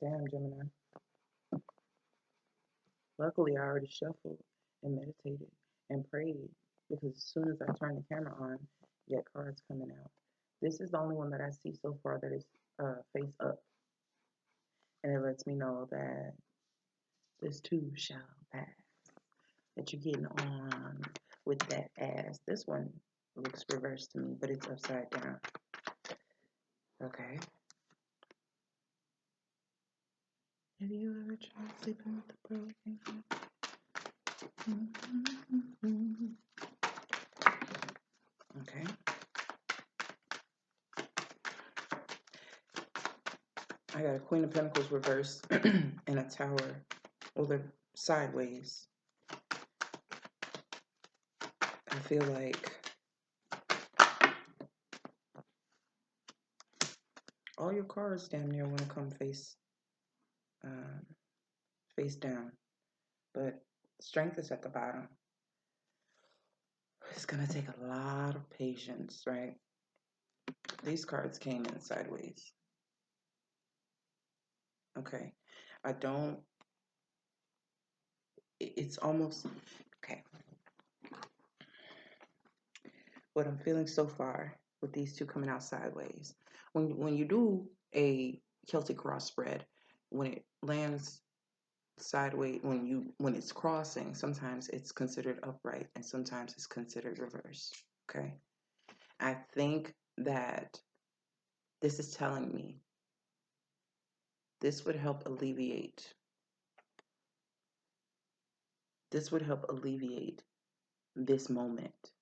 Damn, Gemini. Luckily, I already shuffled and meditated and prayed because as soon as I turn the camera on, you get cards coming out. This is the only one that I see so far that is face up, and it lets me know that this too shall pass. That you're getting on with that ass. This one looks reversed to me, but it's upside down. Okay. Have you ever tried sleeping with a broken heart? Okay. I got a Queen of Pentacles reversed and a Tower over sideways. I feel like all your cards damn near want to come face down, but strength is at the bottom. It's gonna take a lot of patience, right? These cards came in sideways. Okay, I don't. It's almost okay. What I'm feeling so far with these two coming out sideways, when you do a Celtic cross spread, when it lands sideways, when it's crossing, sometimes it's considered upright and sometimes it's considered reverse. Okay, I think that this is telling me this would help alleviate. This would help alleviate this moment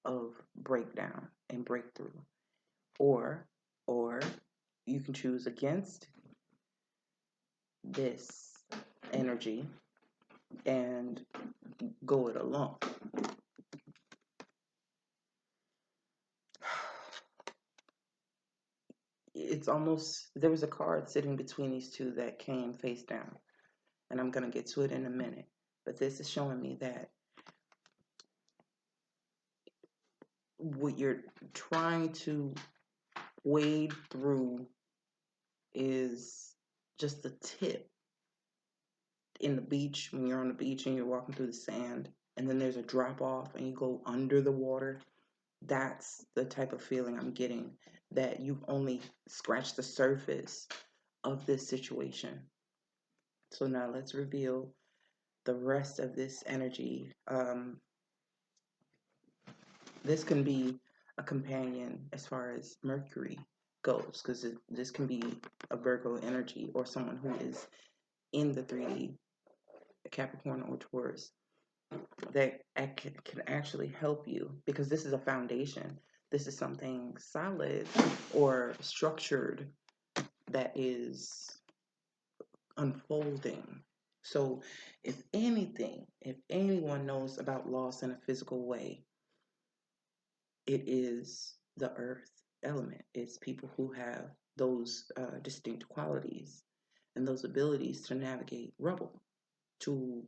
of breakdown and breakthrough, or you can choose against this energy and go it alone. It's almost, there was a card sitting between these two that came face down, and I'm going to get to it in a minute, but this is showing me that what you're trying to wade through is just the tip. In the beach, when you're on the beach and you're walking through the sand and then there's a drop off and you go under the water, that's the type of feeling I'm getting, that you've only scratched the surface of this situation. So now let's reveal the rest of this energy. This can be a companion as far as Mercury goes, because this can be a Virgo energy or someone who is in the 3D, Capricorn or Taurus, that can actually help you, because this is a foundation. This is something solid or structured that is unfolding. So if anything, if anyone knows about loss in a physical way, it is the earth element. It's people who have those distinct qualities and those abilities to navigate rubble, to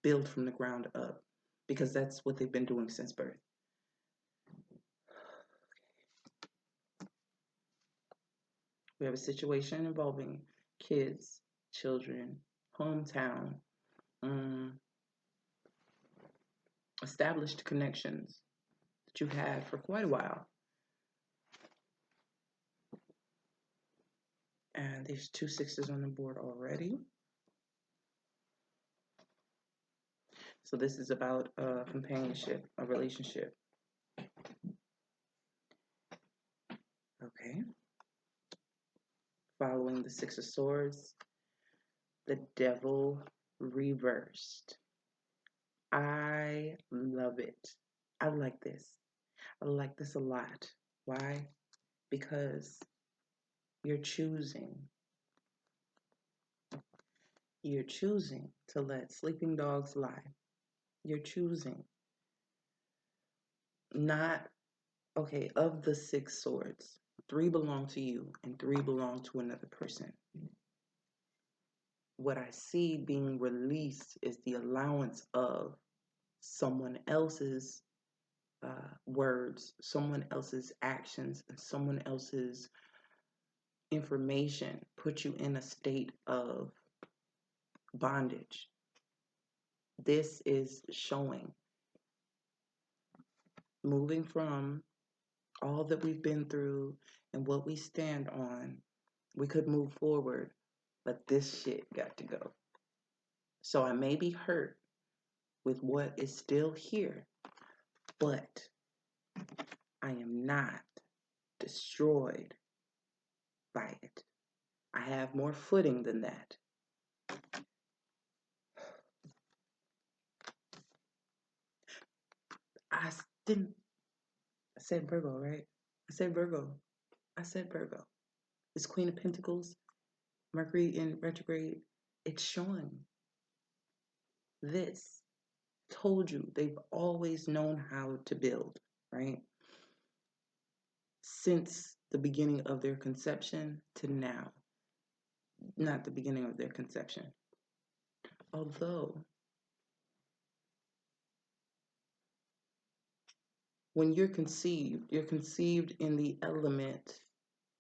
build from the ground up, because that's what they've been doing since birth. We have a situation involving kids, children, hometown, established connections that you've had for quite a while. And there's 2 sixes on the board already. So this is about a companionship, a relationship. Okay. Following the 6 of swords, the devil reversed. I love it. I like this. I like this a lot. Why? Because you're choosing. You're choosing to let sleeping dogs lie. You're choosing not, okay, of the 6 swords, 3 belong to you and 3 belong to another person. What I see being released is the allowance of someone else's words, someone else's actions, and someone else's information put you in a state of bondage. This is showing moving from all that we've been through and what we stand on. We could move forward, but this shit got to go. So I may be hurt with what is still here, but I am not destroyed by it. I have more footing than that. I didn't. I said Virgo, right? I said Virgo. I said Virgo. It's Queen of Pentacles, Mercury in retrograde. It's showing this. Told you, they've always known how to build, right? Since the beginning of their conception to now. Not the beginning of their conception. Although, when you're conceived in the element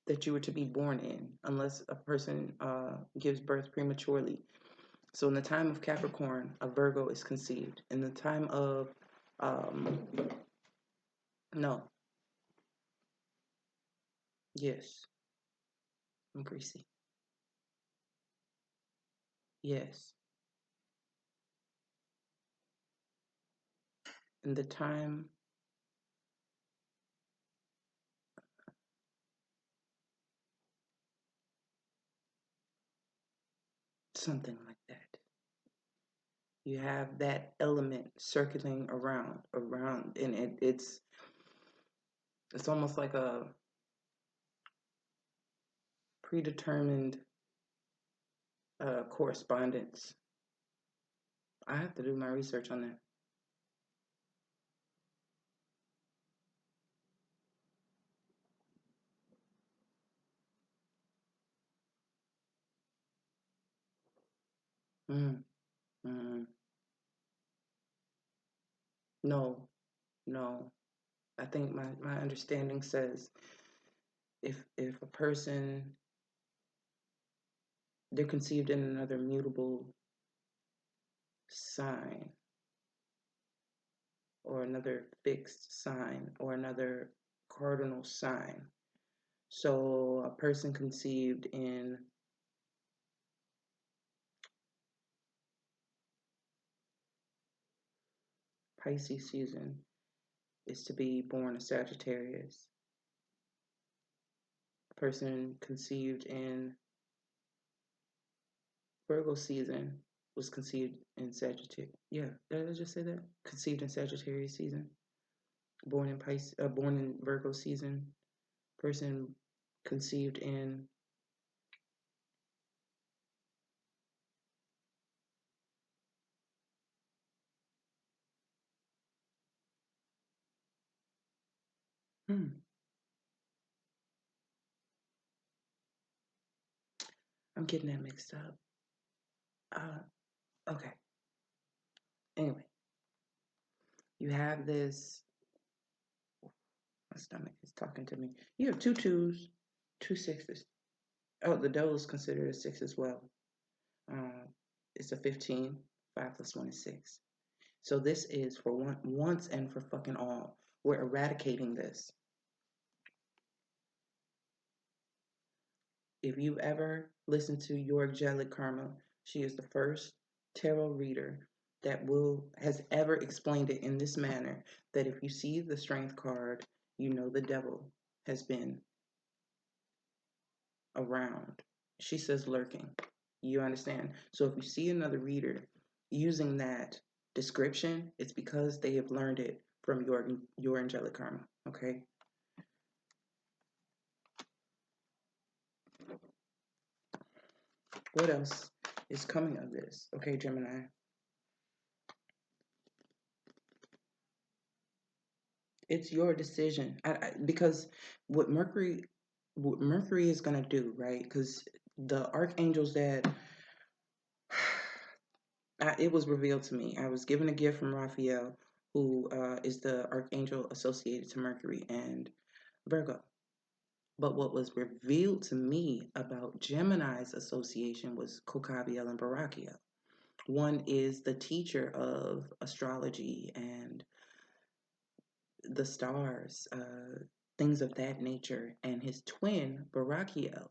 that you were to be born in, unless a person gives birth prematurely. So in the time of Capricorn, a Virgo is conceived. In the time of, no, yes, I'm greasy. Yes. In the time, something like that. You have that element circling around, and it's almost like a predetermined correspondence. I have to do my research on that. Mm, mm. No, no. I think my understanding says if a person, they're conceived in another mutable sign or another fixed sign or another cardinal sign. So a person conceived in Pisces season is to be born a Sagittarius. A person conceived in Virgo season was conceived in Sagittarius. Yeah, did I just say that? Conceived in Sagittarius season. Born in Virgo season. Person conceived in I'm getting that mixed up. Okay. Anyway, you have this. My stomach is talking to me. You have two twos, two sixes. Oh, the devil is considered a six as well. It's a 15. 5 plus 1 is 6. So this is for once and for fucking all. We're eradicating this. If you've ever listened to Your Angelic Karma, she is the first tarot reader that has ever explained it in this manner, that if you see the strength card, you know the devil has been around. She says lurking. You understand? So if you see another reader using that description, it's because they have learned it from your angelic karma. Okay? What else is coming of this? Okay, Gemini. It's your decision. Because what Mercury is gonna do, right? Because the archangels that it was revealed to me. I was given a gift from Raphael, who is the archangel associated to Mercury and Virgo. But what was revealed to me about Gemini's association was Kokabiel and Barakiel. One is the teacher of astrology and the stars, things of that nature, and his twin, Barakiel,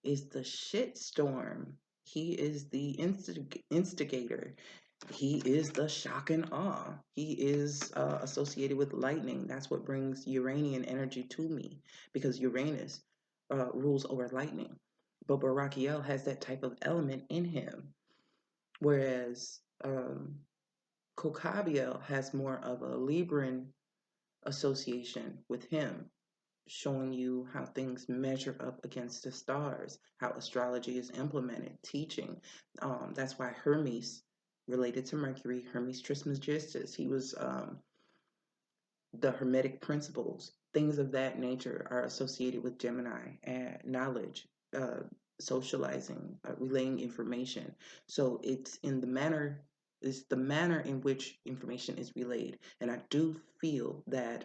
is the shitstorm. He is the instigator. He is the shock and awe. He is associated with lightning. That's what brings Uranian energy to me, because Uranus rules over lightning. But Barakiel has that type of element in him, whereas Kokabiel has more of a Libran association with him, showing you how things measure up against the stars, how astrology is implemented, teaching. That's why Hermes, related to Mercury, Hermes Trismegistus, he was the Hermetic principles, things of that nature are associated with Gemini, and knowledge, uh, socializing, relaying information. So it's the manner in which information is relayed. And I do feel that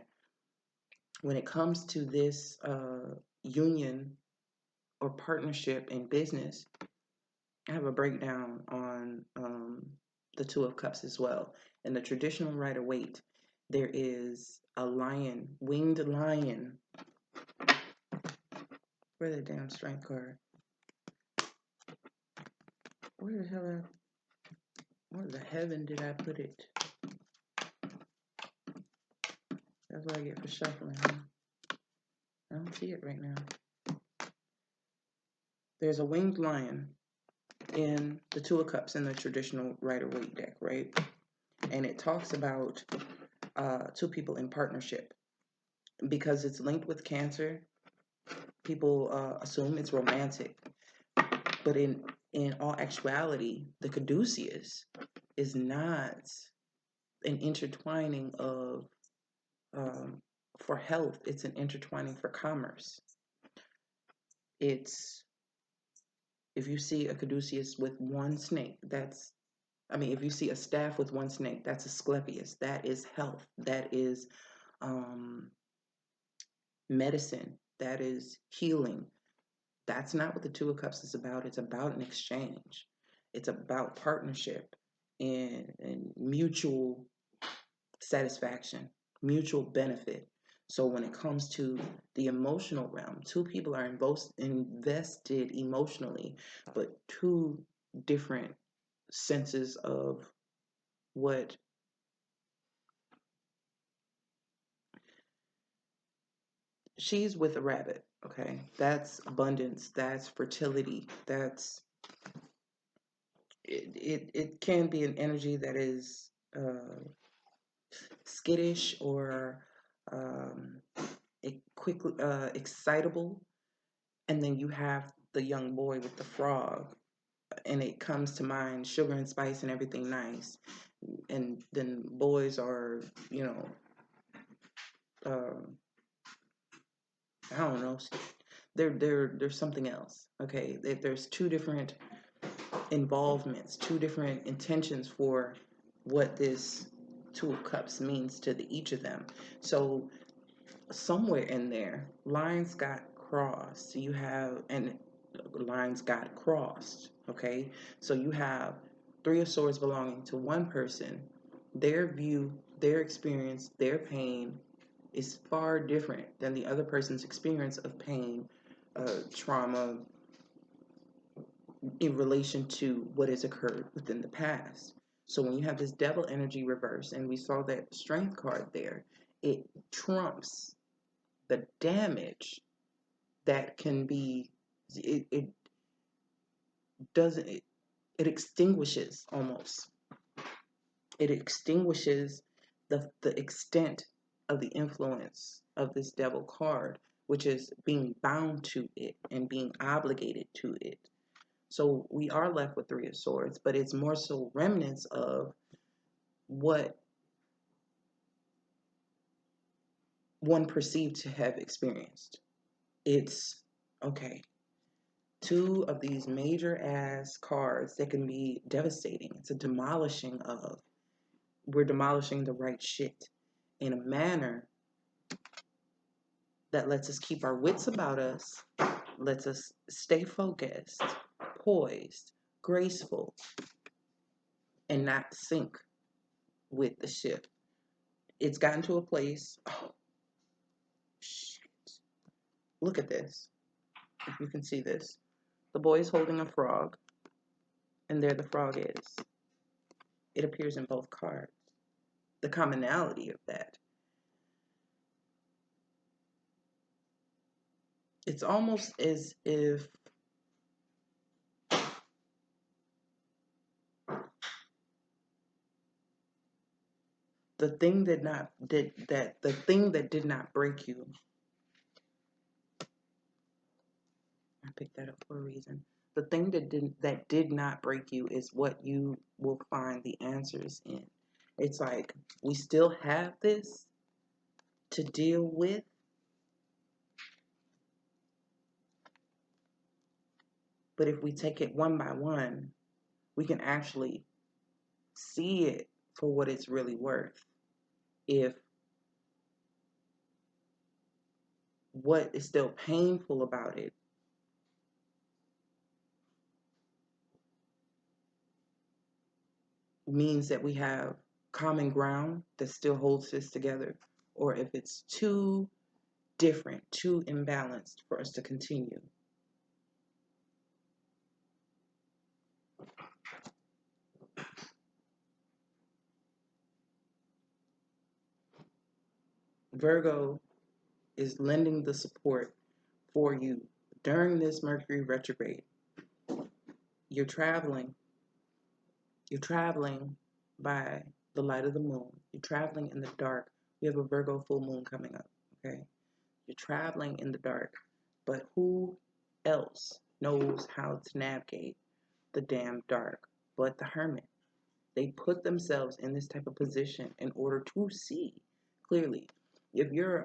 when it comes to this union or partnership in business, I have a breakdown on the Two of Cups as well. In the traditional Rider-Waite, there is a lion, winged lion. Where's the damn strength card? Where the hell? Where the heaven did I put it? That's what I get for shuffling. Huh? I don't see it right now. There's a winged lion in the Two of Cups in the traditional Rider-Waite deck, right? And it talks about two people in partnership. Because it's linked with Cancer, people assume it's romantic. But in all actuality, the caduceus is not an intertwining of for health. It's an intertwining for commerce. It's, if you see a caduceus with one snake, if you see a staff with one snake, that's Asclepius. That is health. That is medicine. That is healing. That's not what the Two of Cups is about. It's about an exchange. It's about partnership and mutual satisfaction, mutual benefit. So when it comes to the emotional realm, two people are invested emotionally, but two different senses of what she's with a rabbit. Okay, that's abundance, that's fertility, that's it can be an energy that is skittish or um, quickly excitable, and then you have the young boy with the frog, and it comes to mind sugar and spice and everything nice, and then boys are, um, I don't know, there's something else. Okay, there's two different involvements, two different intentions for what this Two of Cups means to each of them. So somewhere in there, lines got crossed. And lines got crossed. Okay, so you have Three of Swords belonging to one person. Their view, their experience, their pain is far different than the other person's experience of pain, trauma, in relation to what has occurred within the past. So when you have this devil energy reverse, and we saw that strength card there, it trumps the damage that can be, it doesn't, it extinguishes almost. It extinguishes the extent of the influence of this devil card, which is being bound to it and being obligated to it. So we are left with Three of Swords, but it's more so remnants of what one perceived to have experienced. It's, okay, two of these major ass cards that can be devastating. It's a demolishing of, we're demolishing the right shit in a manner that lets us keep our wits about us, lets us stay focused, poised, graceful, and not sink with the ship. It's gotten to a place. Oh, shit. Look at this. If you can see this. The boy is holding a frog, and there the frog is. It appears in both cards. The commonality of that. It's almost as if the thing that did not break you. I picked that up for a reason. The thing that did not break you is what you will find the answers in. It's like we still have this to deal with, but if we take it one by one, we can actually see it for what it's really worth. If what is still painful about it means that we have common ground that still holds this together, or if it's too different, too imbalanced for us to continue. Virgo is lending the support for you during this Mercury retrograde. You're traveling by the light of the moon. You're traveling in the dark. We have a Virgo full moon coming up, okay? You're traveling in the dark, but who else knows how to navigate the damn dark but the hermit? They put themselves in this type of position in order to see clearly. If you're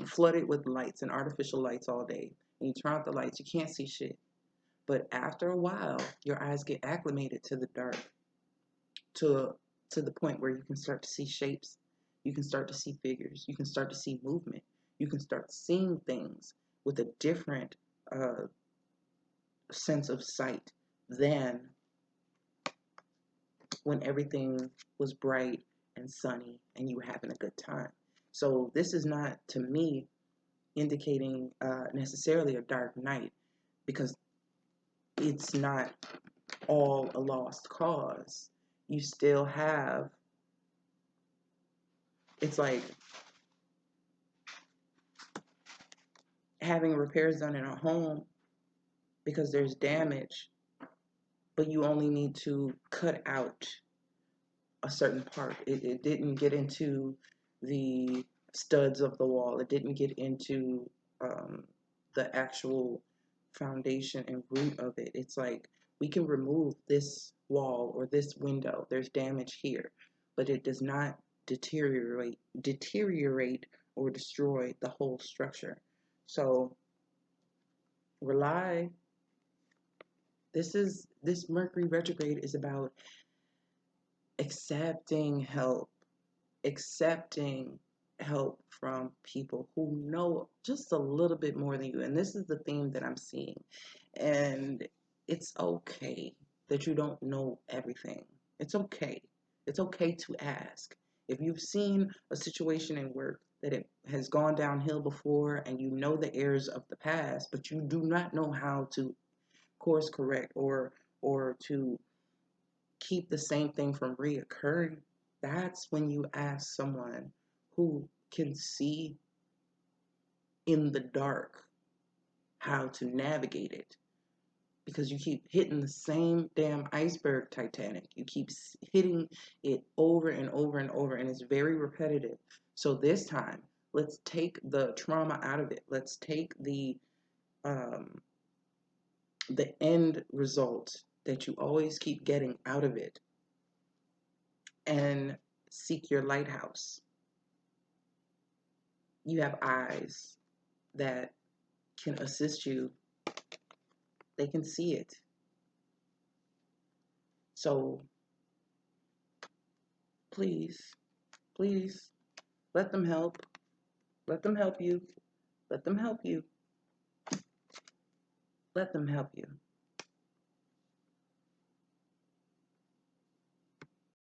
flooded with lights and artificial lights all day, and you turn out the lights, you can't see shit. But after a while, your eyes get acclimated to the dark, to the point where you can start to see shapes, you can start to see figures, you can start to see movement, you can start seeing things with a different sense of sight than when everything was bright and sunny and you were having a good time. So this is not, to me, indicating necessarily a dark night, because it's not all a lost cause. You still have, it's like having repairs done in a home because there's damage, but you only need to cut out a certain part. It didn't get into the studs of the wall. It didn't get into the actual foundation and root of it. It's like we can remove this wall or this window. There's damage here, but it does not deteriorate or destroy the whole structure. So rely. This Mercury retrograde is about accepting help from people who know just a little bit more than you. And this is the theme that I'm seeing. And it's okay that you don't know everything. It's okay. It's okay to ask. If you've seen a situation in work that it has gone downhill before and you know the errors of the past, but you do not know how to course correct or to keep the same thing from reoccurring, that's when you ask someone who can see in the dark how to navigate it. Because you keep hitting the same damn iceberg, Titanic. You keep hitting it over and over and over, and it's very repetitive. So this time, let's take the trauma out of it. Let's take the end result that you always keep getting out of it and seek your lighthouse. You have eyes that can assist you. They can see it. So please, please let them help. Let them help you. Let them help you. Let them help you.